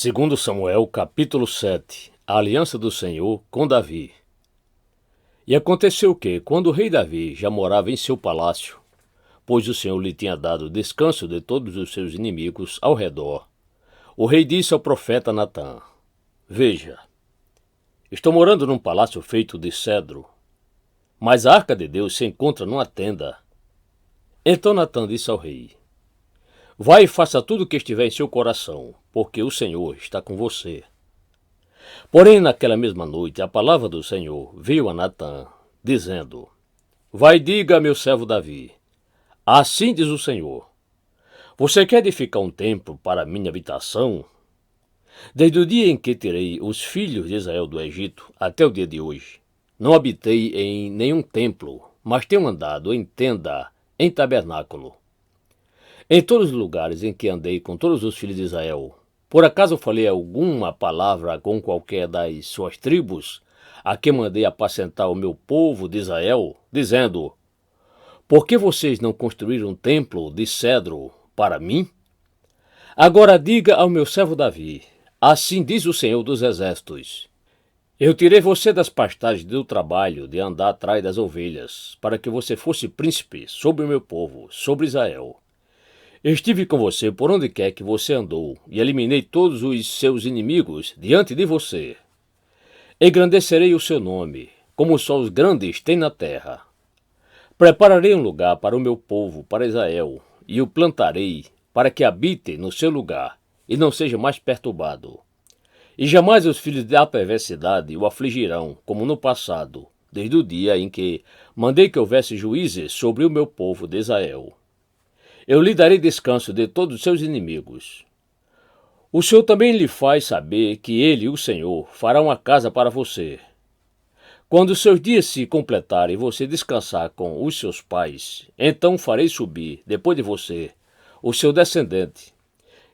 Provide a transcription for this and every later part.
Segundo Samuel, capítulo 7, a aliança do Senhor com Davi. E aconteceu que, quando o rei Davi já morava em seu palácio, pois o Senhor lhe tinha dado descanso de todos os seus inimigos ao redor, o rei disse ao profeta Natã: Veja, estou morando num palácio feito de cedro, mas a arca de Deus se encontra numa tenda. Então Natã disse ao rei: Vai e faça tudo o que estiver em seu coração, porque o Senhor está com você. Porém, naquela mesma noite, a palavra do Senhor veio a Natã, dizendo: Vai e diga a meu servo Davi: Assim diz o Senhor: Você quer edificar um templo para minha habitação? Desde o dia em que tirei os filhos de Israel do Egito até o dia de hoje, não habitei em nenhum templo, mas tenho andado em tenda, em tabernáculo. Em todos os lugares em que andei com todos os filhos de Israel, por acaso falei alguma palavra com qualquer das suas tribos, a que mandei apacentar o meu povo de Israel, dizendo: Por que vocês não construíram um templo de cedro para mim? Agora diga ao meu servo Davi: Assim diz o Senhor dos Exércitos: Eu tirei você das pastagens do trabalho de andar atrás das ovelhas, para que você fosse príncipe sobre o meu povo, sobre Israel. Estive com você por onde quer que você andou, e eliminei todos os seus inimigos diante de você. Engrandecerei o seu nome, como só os grandes têm na terra. Prepararei um lugar para o meu povo, para Israel, e o plantarei, para que habite no seu lugar, e não seja mais perturbado. E jamais os filhos da perversidade o afligirão, como no passado, desde o dia em que mandei que houvesse juízes sobre o meu povo de Israel. Eu lhe darei descanso de todos os seus inimigos. O Senhor também lhe faz saber que ele, o Senhor, fará uma casa para você. Quando os seus dias se completarem e você descansar com os seus pais, então farei subir, depois de você, o seu descendente,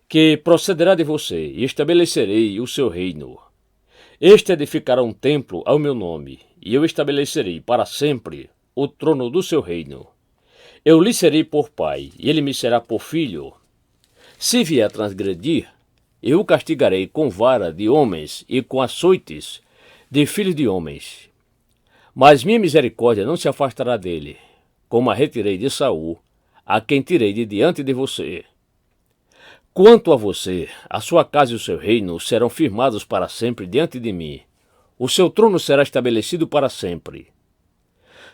que procederá de você, e estabelecerei o seu reino. Este edificará um templo ao meu nome, e eu estabelecerei para sempre o trono do seu reino. Eu lhe serei por pai, e ele me será por filho. Se vier a transgredir, eu o castigarei com vara de homens e com açoites de filhos de homens. Mas minha misericórdia não se afastará dele, como a retirei de Saul, a quem tirei de diante de você. Quanto a você, a sua casa e o seu reino serão firmados para sempre diante de mim. O seu trono será estabelecido para sempre.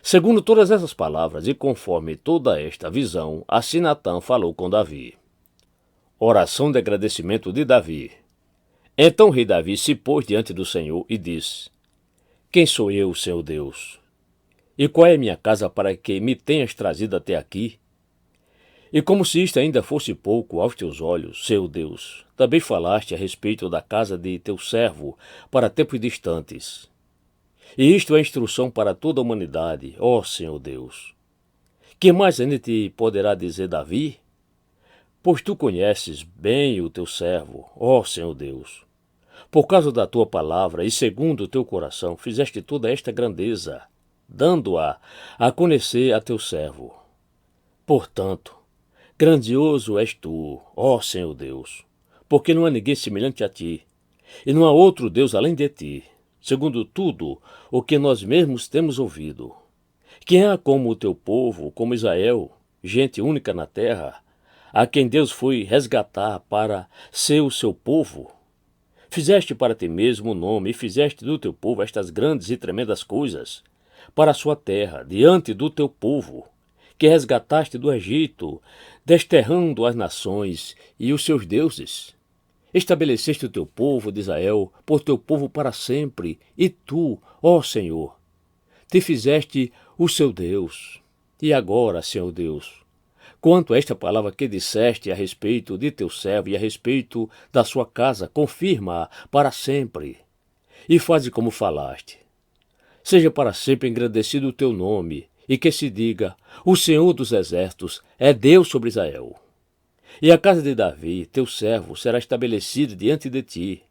Segundo todas essas palavras e conforme toda esta visão, assim Natã falou com Davi. Oração de agradecimento de Davi. Então o rei Davi se pôs diante do Senhor e disse: Quem sou eu, Senhor Deus? E qual é a minha casa para que me tenhas trazido até aqui? E como se isto ainda fosse pouco aos teus olhos, Senhor Deus, também falaste a respeito da casa de teu servo para tempos distantes. E isto é instrução para toda a humanidade, ó Senhor Deus. Que mais ainda te poderá dizer Davi? Pois tu conheces bem o teu servo, ó Senhor Deus. Por causa da tua palavra e segundo o teu coração fizeste toda esta grandeza, dando-a a conhecer a teu servo. Portanto, grandioso és tu, ó Senhor Deus, porque não há ninguém semelhante a ti, e não há outro Deus além de ti, segundo tudo o que nós mesmos temos ouvido. Quem há como o teu povo, como Israel, gente única na terra, a quem Deus foi resgatar para ser o seu povo? Fizeste para ti mesmo o nome e fizeste do teu povo estas grandes e tremendas coisas, para a sua terra, diante do teu povo, que resgataste do Egito, desterrando as nações e os seus deuses. Estabeleceste o teu povo de Israel por teu povo para sempre, e tu, ó Senhor, te fizeste o seu Deus. E agora, Senhor Deus, quanto a esta palavra que disseste a respeito de teu servo e a respeito da sua casa, confirma-a para sempre, e faze como falaste. Seja para sempre engrandecido o teu nome, e que se diga: o Senhor dos Exércitos é Deus sobre Israel. E a casa de Davi, teu servo, será estabelecida diante de ti.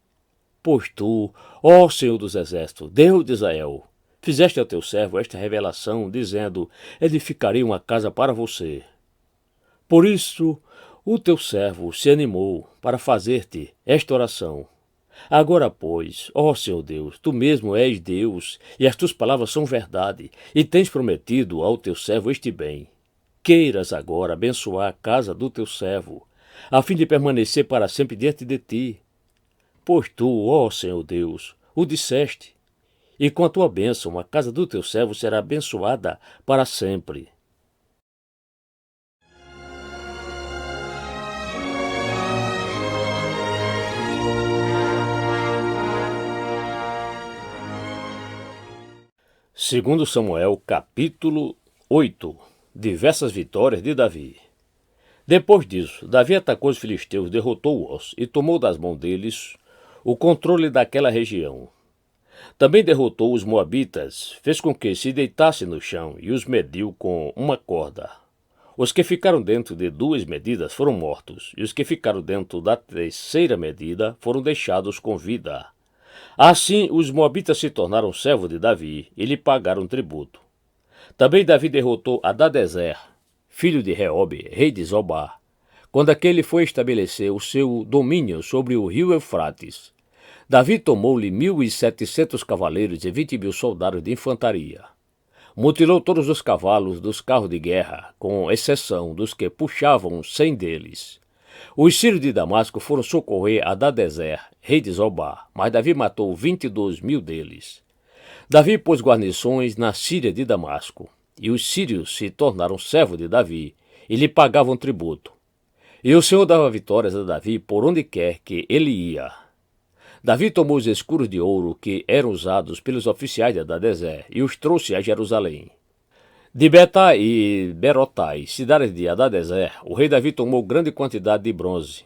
Pois tu, ó Senhor dos Exércitos, Deus de Israel, fizeste ao teu servo esta revelação, dizendo: edificarei uma casa para você. Por isso, o teu servo se animou para fazer-te esta oração. Agora, pois, ó Senhor Deus, tu mesmo és Deus, e as tuas palavras são verdade, e tens prometido ao teu servo este bem. Queiras agora abençoar a casa do teu servo, a fim de permanecer para sempre diante de ti. Pois tu, ó Senhor Deus, o disseste, e com a tua bênção a casa do teu servo será abençoada para sempre. Segundo Samuel, capítulo 8. Diversas vitórias de Davi. Depois disso, Davi atacou os filisteus, derrotou-os e tomou das mãos deles o controle daquela região. Também derrotou os moabitas, fez com que se deitassem no chão e os mediu com uma corda. Os que ficaram dentro de 2 medidas foram mortos, e os que ficaram dentro da 3ª medida foram deixados com vida. Assim, os moabitas se tornaram servos de Davi e lhe pagaram tributo. Também Davi derrotou Hadadezer, filho de Reobe, rei de Zobá, quando aquele foi estabelecer o seu domínio sobre o rio Eufrates. Davi tomou-lhe 1.700 cavaleiros e 20.000 soldados de infantaria. Mutilou todos os cavalos dos carros de guerra, com exceção dos que puxavam 100 deles. Os sírios de Damasco foram socorrer Hadadezer, rei de Zobá, mas Davi matou 22.000 deles. Davi pôs guarnições na Síria de Damasco, e os sírios se tornaram servos de Davi, e lhe pagavam tributo. E o Senhor dava vitórias a Davi por onde quer que ele ia. Davi tomou os escuros de ouro que eram usados pelos oficiais de Hadadezer e os trouxe a Jerusalém. De Betá e Berotai, cidades de Hadadezer, o rei Davi tomou grande quantidade de bronze.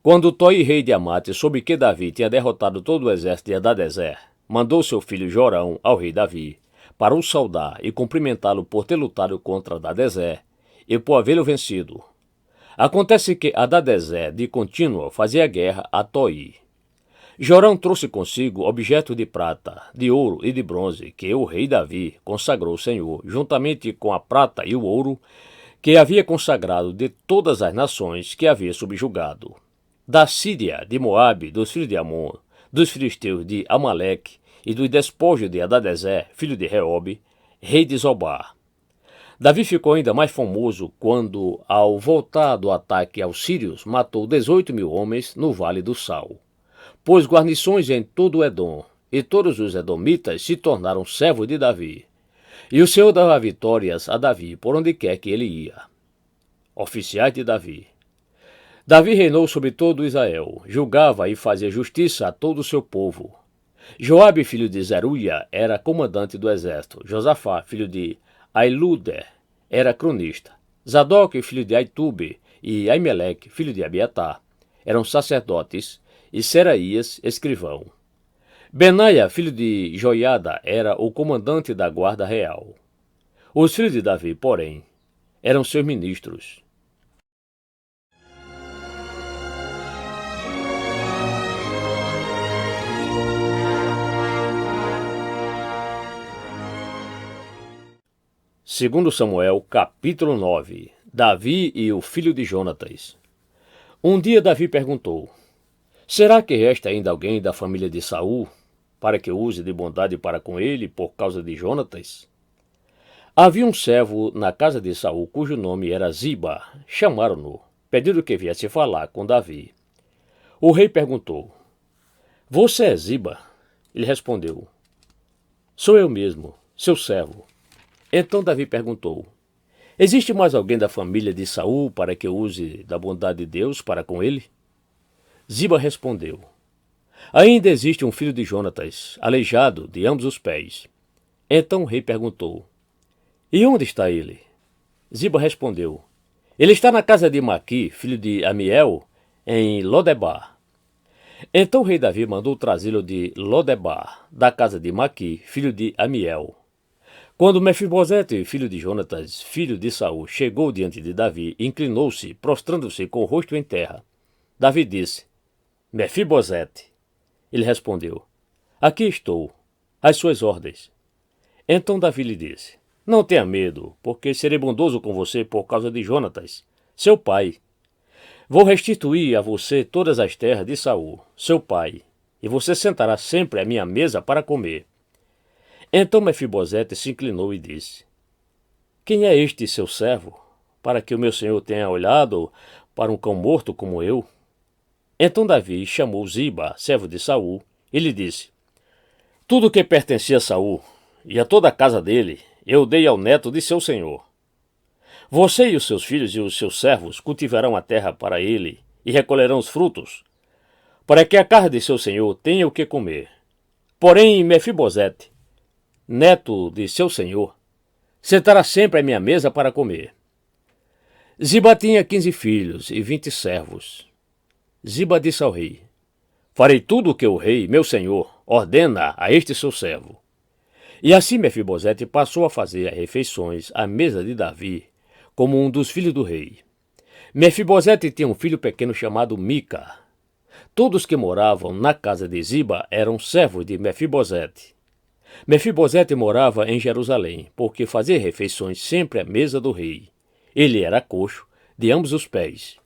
Quando Toi, rei de Amate, soube que Davi tinha derrotado todo o exército de Hadadezer, mandou seu filho Jorão ao rei Davi, para o saudar e cumprimentá-lo por ter lutado contra Hadadezer e por havê-lo vencido. Acontece que Hadadezer, de contínuo, fazia guerra a Toi. Jorão trouxe consigo objetos de prata, de ouro e de bronze que o rei Davi consagrou ao Senhor, juntamente com a prata e o ouro que havia consagrado de todas as nações que havia subjugado. Da Síria, de Moabe, dos filhos de Amon, dos filisteus de Amaleque e dos despojos de Hadadezer, filho de Reobe, rei de Zobá. Davi ficou ainda mais famoso quando, ao voltar do ataque aos sírios, matou 18.000 homens no Vale do Sal. Pôs guarnições em todo o Edom, e todos os edomitas se tornaram servos de Davi. E o Senhor dava vitórias a Davi por onde quer que ele ia. Oficiais de Davi. Davi reinou sobre todo Israel, julgava e fazia justiça a todo o seu povo. Joabe, filho de Zeruia, era comandante do exército. Josafá, filho de Ailuder, era cronista. Zadok, filho de Aitube, e Aimeleque, filho de Abiatar, eram sacerdotes, e Seraías, escrivão. Benaia, filho de Joiada, era o comandante da guarda real. Os filhos de Davi, porém, eram seus ministros. Segundo Samuel, capítulo 9. Davi e o filho de Jonatas. Um dia Davi perguntou: será que resta ainda alguém da família de Saul, para que use de bondade para com ele por causa de Jonatas? Havia um servo na casa de Saul, cujo nome era Ziba. Chamaram-no, pedindo que viesse falar com Davi. O rei perguntou: você é Ziba? Ele respondeu: sou eu mesmo, seu servo. Então Davi perguntou: existe mais alguém da família de Saul para que use da bondade de Deus para com ele? Ziba respondeu: ainda existe um filho de Jonatas, aleijado de ambos os pés. Então o rei perguntou: e onde está ele? Ziba respondeu: ele está na casa de Maqui, filho de Amiel, em Lodebar. Então o rei Davi mandou trazê-lo de Lodebar, da casa de Maqui, filho de Amiel. Quando Mefibosete, filho de Jonatas, filho de Saul, chegou diante de Davi, inclinou-se, prostrando-se com o rosto em terra. Davi disse: Mefibosete. Ele respondeu: aqui estou, às suas ordens. Então Davi lhe disse: não tenha medo, porque serei bondoso com você por causa de Jonatas, seu pai. Vou restituir a você todas as terras de Saul, seu pai, e você sentará sempre à minha mesa para comer. Então Mefibosete se inclinou e disse: Quem é este seu servo, para que o meu senhor tenha olhado para um cão morto como eu? Então Davi chamou Ziba, servo de Saul, e lhe disse: Tudo o que pertencia a Saul e a toda a casa dele, eu dei ao neto de seu senhor. Você e os seus filhos e os seus servos cultivarão a terra para ele e recolherão os frutos, para que a casa de seu senhor tenha o que comer. Porém, Mefibosete, neto de seu senhor, sentará sempre à minha mesa para comer. Ziba tinha 15 filhos e 20 servos. Ziba disse ao rei: Farei tudo o que o rei, meu senhor, ordena a este seu servo. E assim Mefibosete passou a fazer as refeições à mesa de Davi, como um dos filhos do rei. Mefibosete tinha um filho pequeno chamado Mica. Todos que moravam na casa de Ziba eram servos de Mefibosete. Mefibosete morava em Jerusalém, porque fazia refeições sempre à mesa do rei. Ele era coxo de ambos os pés.